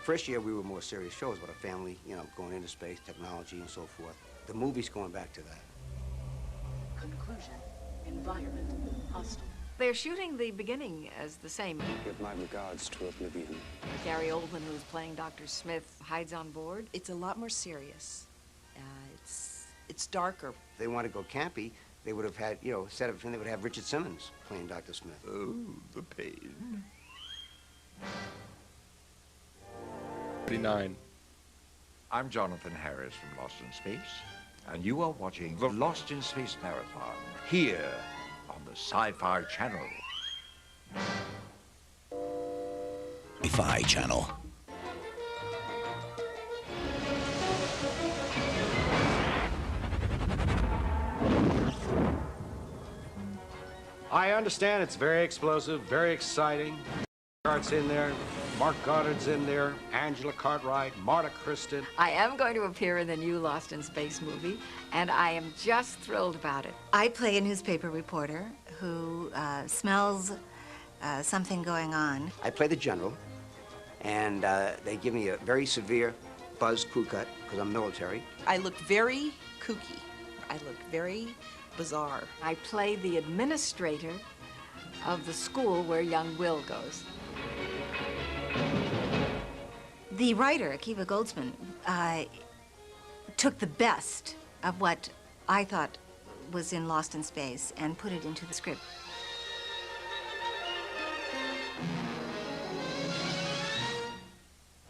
First year, we were more serious shows about a family, you know, going into space, technology, and so forth. The movie's going back to that. Conclusion. Environment. Hostile. They're shooting the beginning as the same. Give my regards to Oblivion. Gary Oldman, who's playing Dr. Smith, hides on board. It's a lot more serious. It's darker. If they want to go campy, they would have had, you know, instead of, they would have Richard Simmons playing Dr. Smith. Oh, the pain. 39. I'm Jonathan Harris from Lost in Space, and you are watching the Lost in Space Marathon here on the Sci-Fi Channel. Sci-Fi Channel. I understand it's very explosive, very exciting. Cart's in there, Mark Goddard's in there, Angela Cartwright, Marta Kristen. I am going to appear in the new Lost in Space movie, and I am just thrilled about it. I play a newspaper reporter who smells something going on. I play the general, and they give me a very severe buzz crew cut because I'm military. I look very kooky. I look very bizarre. I play the administrator of the school where young Will goes. The writer, Akiva Goldsman, took the best of what I thought was in Lost in Space and put it into the script.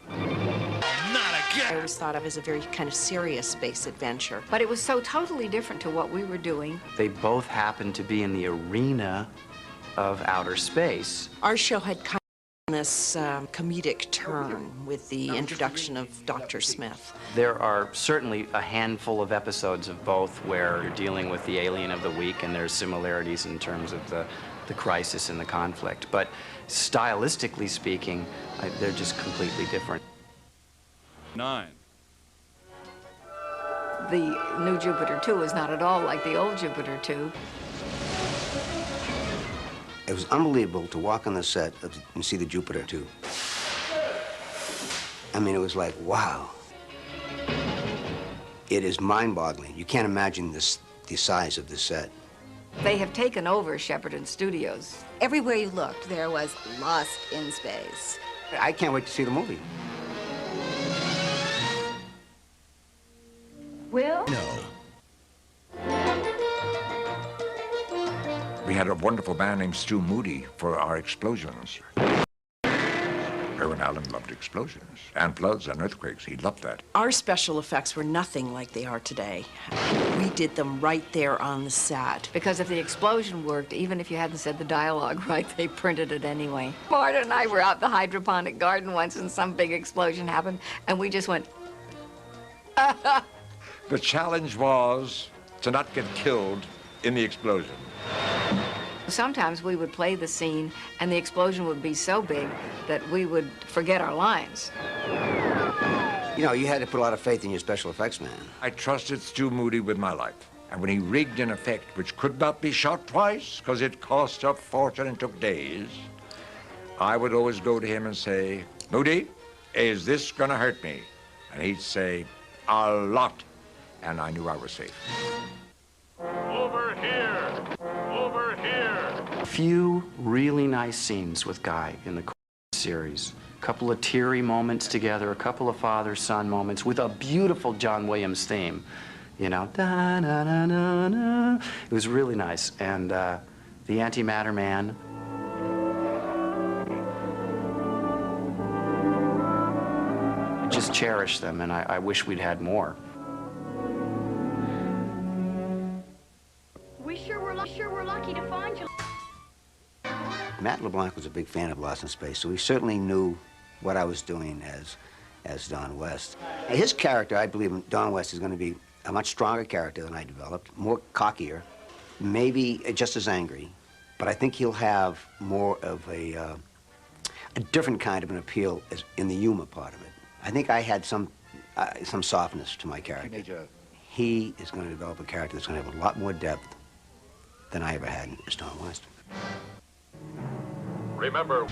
I always thought of as a very kind of serious space adventure. But it was so totally different to what we were doing. They both happened to be in the arena of outer space. Our show had kind of this comedic turn with the introduction of Dr. Smith. There are certainly a handful of episodes of both where you're dealing with the alien of the week, and there's similarities in terms of the crisis and the conflict. But stylistically speaking, they're just completely different. 9. The new Jupiter 2 is not at all like the old Jupiter 2. It was unbelievable to walk on the set and see the Jupiter 2. I mean, it was like, wow. It is mind-boggling. You can't imagine the size of this set. They have taken over Shepperton Studios. Everywhere you looked, there was Lost in Space. I can't wait to see the movie. Will? No. We had a wonderful man named Stu Moody for our explosions. Irwin Allen loved explosions and floods and earthquakes. He loved that. Our special effects were nothing like they are today. We did them right there on the set. Because if the explosion worked, even if you hadn't said the dialogue right, they printed it anyway. Marta and I were out in the hydroponic garden once and some big explosion happened, and we just went, The challenge was to not get killed in the explosion. Sometimes we would play the scene and the explosion would be so big that we would forget our lines. You know, you had to put a lot of faith in your special effects man. I trusted Stu Moody with my life. And when he rigged an effect which could not be shot twice because it cost a fortune and took days, I would always go to him and say, Moody, is this gonna hurt me? And he'd say, a lot. And I knew I was safe. Over here! Over here! A few really nice scenes with Guy in the series. A couple of teary moments together, a couple of father-son moments with a beautiful John Williams theme. You know, da-na-na-na-na. It was really nice. And the Antimatter Man. Just cherish them, and I wish we'd had more. We sure were lucky to find you. Matt LeBlanc was a big fan of Lost in Space, so he certainly knew what I was doing as Don West. His character, I believe, Don West is going to be a much stronger character than I developed, more cockier, maybe just as angry, but I think he'll have more of a different kind of an appeal in the humor part of it. I think I had some softness to my character. He is going to develop a character that's going to have a lot more depth than I ever had as Don West. Remember...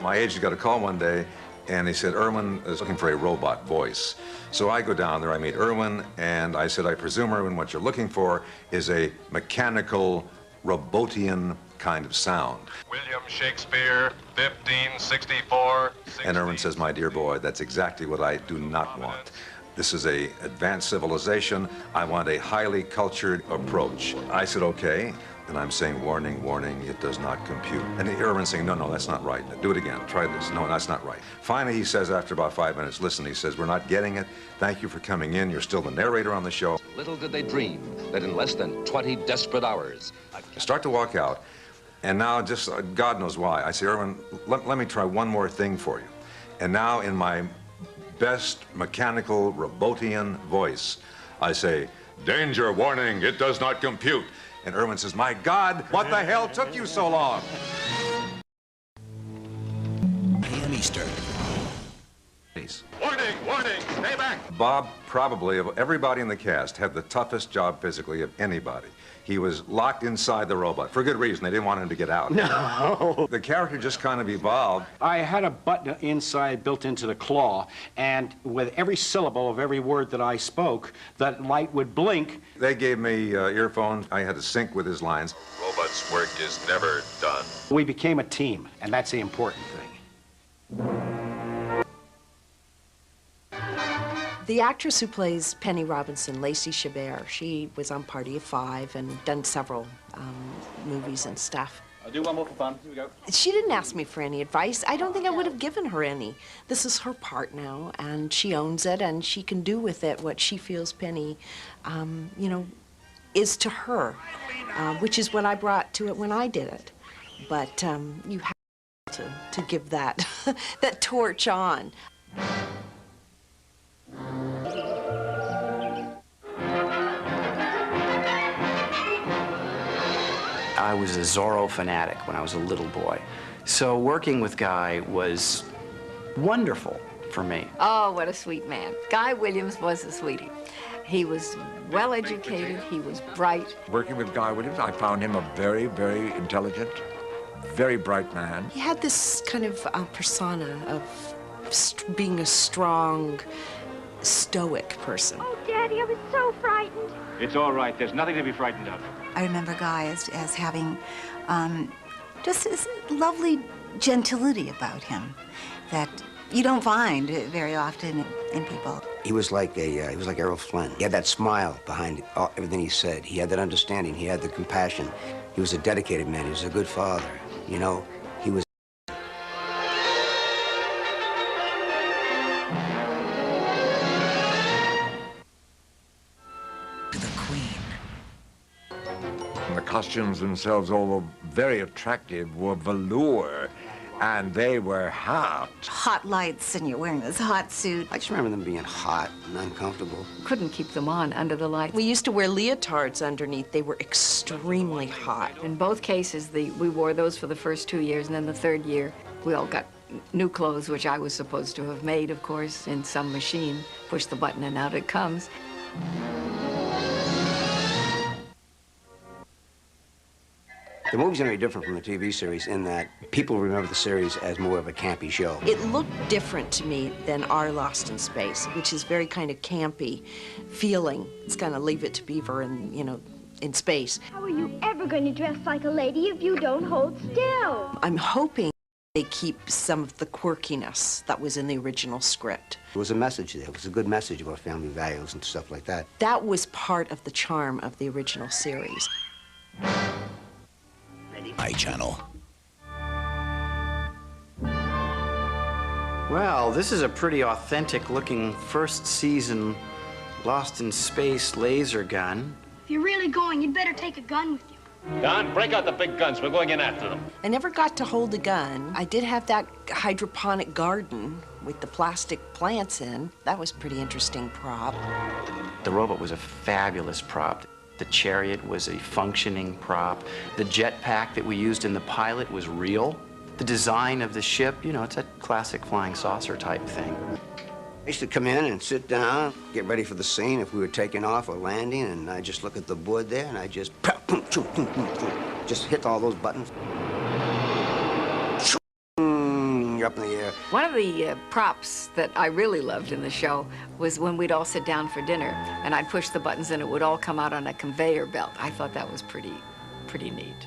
My agent got a call one day, and he said, Irwin is looking for a robot voice. So I go down there, I meet Irwin, and I said, I presume, Irwin, what you're looking for is a mechanical, robotian kind of sound. William Shakespeare, 1564. And Irwin says, my dear boy, that's exactly what I do not want. This is a advanced civilization. I want a highly cultured approach. I said, okay. And I'm saying, warning, warning, it does not compute. And Irwin's saying, no, no, that's not right. Do it again. Try this. No, that's not right. Finally, he says, after about 5 minutes, listen, he says, we're not getting it. Thank you for coming in. You're still the narrator on the show. Little did they dream that in less than 20 desperate hours, I start to walk out, and now just, God knows why. I say, Irwin, let me try one more thing for you. And now in my best mechanical, robotian voice, I say, danger, warning, it does not compute. And Irwin says, my God, what the hell took you so long? AM Eastern. Warning, warning, stay back. Bob, probably, of everybody in the cast, had the toughest job physically of anybody. He was locked inside the robot, for good reason. They didn't want him to get out. No. The character just kind of evolved. I had a button inside built into the claw, and with every syllable of every word that I spoke, that light would blink. They gave me earphones. I had to sync with his lines. Robot's work is never done. We became a team, and that's the important thing. The actress who plays Penny Robinson, Lacey Chabert, she was on Party of Five and done several movies and stuff. I'll do one more for fun. Here we go. She didn't ask me for any advice. I don't think I would have given her any. This is her part now, and she owns it, and she can do with it what she feels Penny, you know, is to her, which is what I brought to it when I did it. But you have to give that, that torch on. I was a Zorro fanatic when I was a little boy. So working with Guy was wonderful for me. Oh, what a sweet man. Guy Williams was a sweetie. He was well-educated, he was bright. Working with Guy Williams, I found him a very, very intelligent, very bright man. He had this kind of persona of being a strong, stoic person. Oh, Daddy, I was so frightened. It's all right. There's nothing to be frightened of. I remember Guy as having just this lovely gentility about him that you don't find very often in people. He was like Errol Flynn. He had that smile behind everything he said. He had that understanding. He had the compassion. He was a dedicated man. He was a good father. You know, he was. The costumes themselves, although very attractive, were velour, and they were hot. Hot lights, and you're wearing this hot suit. I just remember them being hot and uncomfortable. Couldn't keep them on under the light. We used to wear leotards underneath. They were extremely hot. In both cases, we wore those for the first 2 years, and then the third year, we all got new clothes, which I was supposed to have made, of course, in some machine. Push the button, and out it comes. The movie's going to be different from the TV series in that people remember the series as more of a campy show. It looked different to me than our Lost in Space, which is very kind of campy feeling. It's kind of Leave It to Beaver and, you know, in space. How are you ever going to dress like a lady if you don't hold still? I'm hoping they keep some of the quirkiness that was in the original script. There was a message there. It was a good message about family values and stuff like that. That was part of the charm of the original series. iChannel. Well, this is a pretty authentic looking first season Lost in Space laser gun. If you're really going, you'd better take a gun with you. Don, break out the big guns. We're going in after them. I never got to hold a gun. I did have that hydroponic garden with the plastic plants in. That was a pretty interesting prop. The robot was a fabulous prop. The Chariot was a functioning prop. The jetpack that we used in the pilot was real. The design of the ship, you know, it's a classic flying saucer type thing. I used to come in and sit down, get ready for the scene if we were taking off or landing, and I just look at the board there and I just hit all those buttons. you're up in the air. One of the props that I really loved in the show was when we'd all sit down for dinner, and I'd push the buttons and it would all come out on a conveyor belt. I thought that was pretty neat.